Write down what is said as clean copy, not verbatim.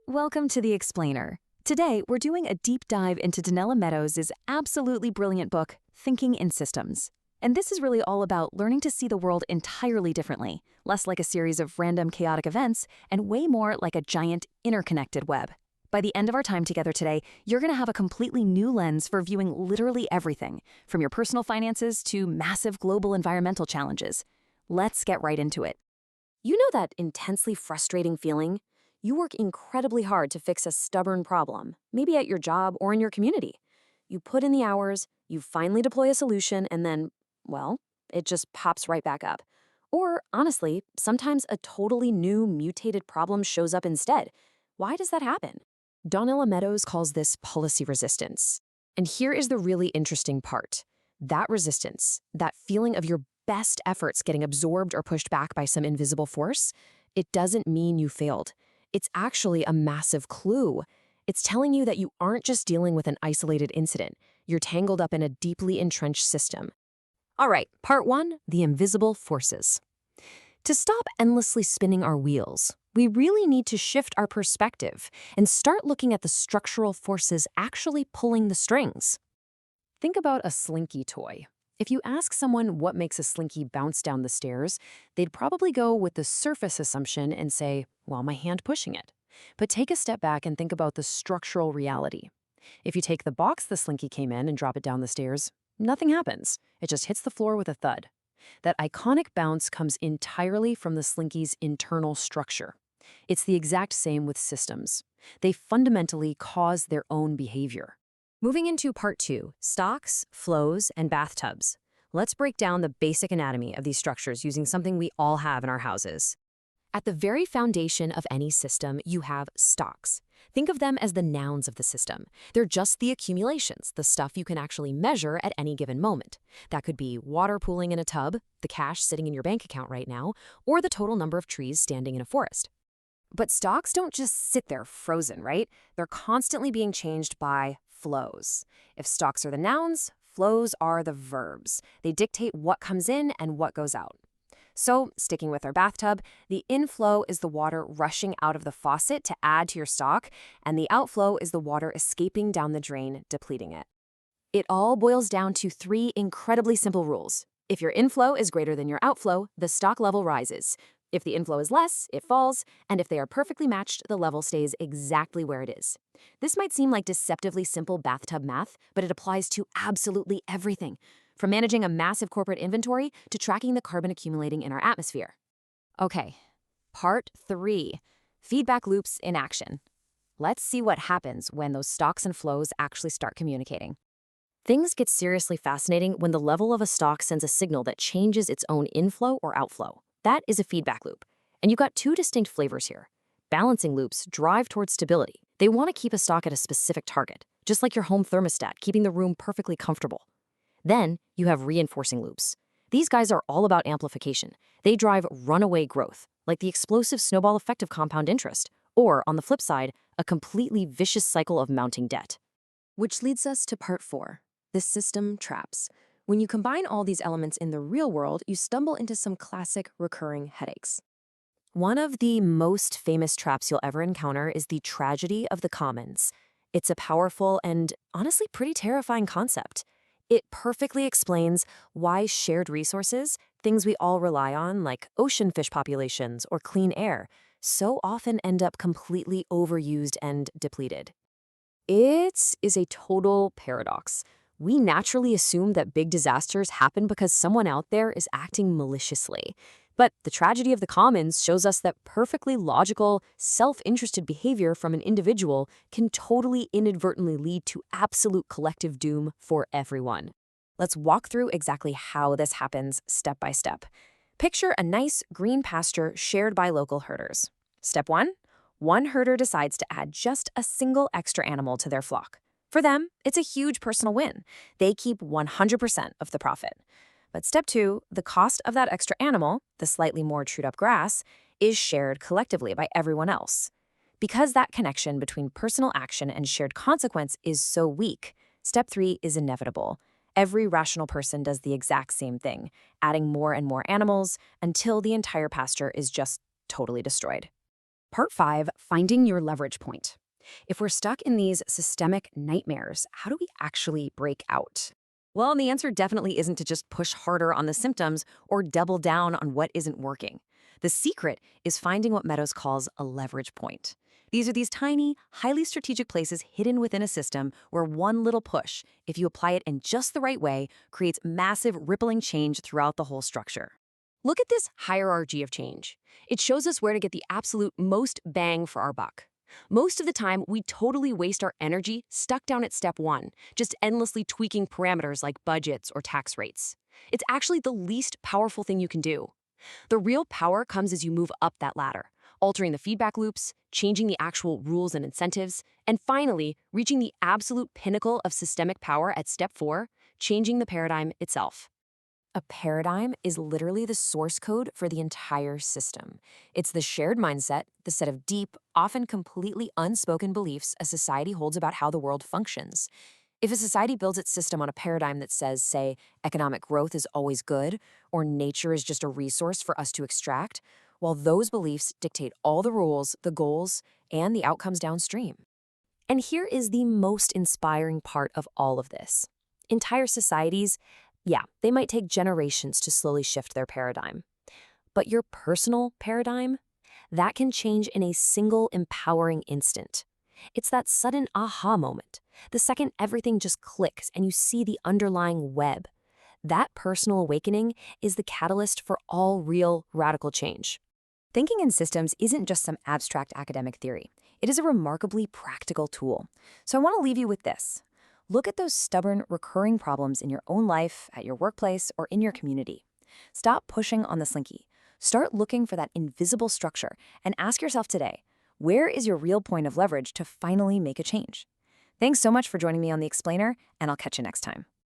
Welcome to The Explainer. Today, we're doing a deep dive into Donella Meadows' absolutely brilliant book, Thinking in Systems. And this is really all about learning to see the world entirely differently, less like a series of random chaotic events, and way more like a giant interconnected web. By the end of our time together today, you're going to have a completely new lens for viewing literally everything, from your personal finances to massive global environmental challenges. Let's get right into it. You know that intensely frustrating feeling? You work incredibly hard to fix a stubborn problem, maybe at your job or in your community. You put in the hours, you finally deploy a solution, and then, well, it just pops right back up. Or, honestly, sometimes a totally new, mutated problem shows up instead. Why does that happen? Donella Meadows calls this policy resistance. And here is the really interesting part. That resistance, that feeling of your best efforts getting absorbed or pushed back by some invisible force, it doesn't mean you failed. It's actually a massive clue. It's telling you that you aren't just dealing with an isolated incident. You're tangled up in a deeply entrenched system. All right, part one, the invisible forces. To stop endlessly spinning our wheels, we really need to shift our perspective and start looking at the structural forces actually pulling the strings. Think about a slinky toy. If you ask someone what makes a slinky bounce down the stairs, they'd probably go with the surface assumption and say, well, my hand pushing it. But take a step back and think about the structural reality. If you take the box the slinky came in and drop it down the stairs, nothing happens. It just hits the floor with a thud. That iconic bounce comes entirely from the slinky's internal structure. It's the exact same with systems. They fundamentally cause their own behavior. Moving into part two, stocks, flows, and bathtubs. Let's break down the basic anatomy of these structures using something we all have in our houses. At the very foundation of any system, you have stocks. Think of them as the nouns of the system. They're just the accumulations, the stuff you can actually measure at any given moment. That could be water pooling in a tub, the cash sitting in your bank account right now, or the total number of trees standing in a forest. But stocks don't just sit there frozen, right? They're constantly being changed by flows. If stocks are the nouns, flows are the verbs. They dictate what comes in and what goes out. So, sticking with our bathtub, the inflow is the water rushing out of the faucet to add to your stock, and the outflow is the water escaping down the drain, depleting it. It all boils down to three incredibly simple rules. If your inflow is greater than your outflow, the stock level rises. If the inflow is less, it falls, and if they are perfectly matched, the level stays exactly where it is. This might seem like deceptively simple bathtub math, but it applies to absolutely everything, from managing a massive corporate inventory to tracking the carbon accumulating in our atmosphere. Okay, part three, feedback loops in action. Let's see what happens when those stocks and flows actually start communicating. Things get seriously fascinating when the level of a stock sends a signal that changes its own inflow or outflow. That is a feedback loop. And you've got two distinct flavors here. Balancing loops drive towards stability. They want to keep a stock at a specific target, just like your home thermostat, keeping the room perfectly comfortable. Then you have reinforcing loops. These guys are all about amplification. They drive runaway growth, like the explosive snowball effect of compound interest, or, on the flip side, a completely vicious cycle of mounting debt. Which leads us to part four, the system traps. When you combine all these elements in the real world, you stumble into some classic recurring headaches. One of the most famous traps you'll ever encounter is the tragedy of the commons. It's a powerful and honestly pretty terrifying concept. It perfectly explains why shared resources, things we all rely on like ocean fish populations or clean air, so often end up completely overused and depleted. It is a total paradox. We naturally assume that big disasters happen because someone out there is acting maliciously. But the tragedy of the commons shows us that perfectly logical, self-interested behavior from an individual can totally inadvertently lead to absolute collective doom for everyone. Let's walk through exactly how this happens step by step. Picture a nice green pasture shared by local herders. Step one herder decides to add just a single extra animal to their flock. For them, it's a huge personal win. They keep 100% of the profit. But step two, the cost of that extra animal, the slightly more chewed up grass, is shared collectively by everyone else. Because that connection between personal action and shared consequence is so weak, step three is inevitable. Every rational person does the exact same thing, adding more and more animals until the entire pasture is just totally destroyed. Part 5, finding your leverage point. If we're stuck in these systemic nightmares, how do we actually break out? Well, and the answer definitely isn't to just push harder on the symptoms or double down on what isn't working. The secret is finding what Meadows calls a leverage point. These are these tiny, highly strategic places hidden within a system where one little push, if you apply it in just the right way, creates massive rippling change throughout the whole structure. Look at this hierarchy of change. It shows us where to get the absolute most bang for our buck. Most of the time, we totally waste our energy stuck down at step 1, just endlessly tweaking parameters like budgets or tax rates. It's actually the least powerful thing you can do. The real power comes as you move up that ladder, altering the feedback loops, changing the actual rules and incentives, and finally, reaching the absolute pinnacle of systemic power at step 4, changing the paradigm itself. A paradigm is literally the source code for the entire system. It's the shared mindset, the set of deep, often completely unspoken beliefs a society holds about how the world functions. If a society builds its system on a paradigm that says, say, economic growth is always good, or nature is just a resource for us to extract, well, those beliefs dictate all the rules, the goals, and the outcomes downstream. And here is the most inspiring part of all of this. Entire societies, yeah, they might take generations to slowly shift their paradigm. But your personal paradigm, that can change in a single empowering instant. It's that sudden aha moment, the second everything just clicks and you see the underlying web. That personal awakening is the catalyst for all real radical change. Thinking in systems isn't just some abstract academic theory. It is a remarkably practical tool. So I want to leave you with this. Look at those stubborn, recurring problems in your own life, at your workplace, or in your community. Stop pushing on the slinky. Start looking for that invisible structure and ask yourself today, where is your real point of leverage to finally make a change? Thanks so much for joining me on The Explainer, and I'll catch you next time.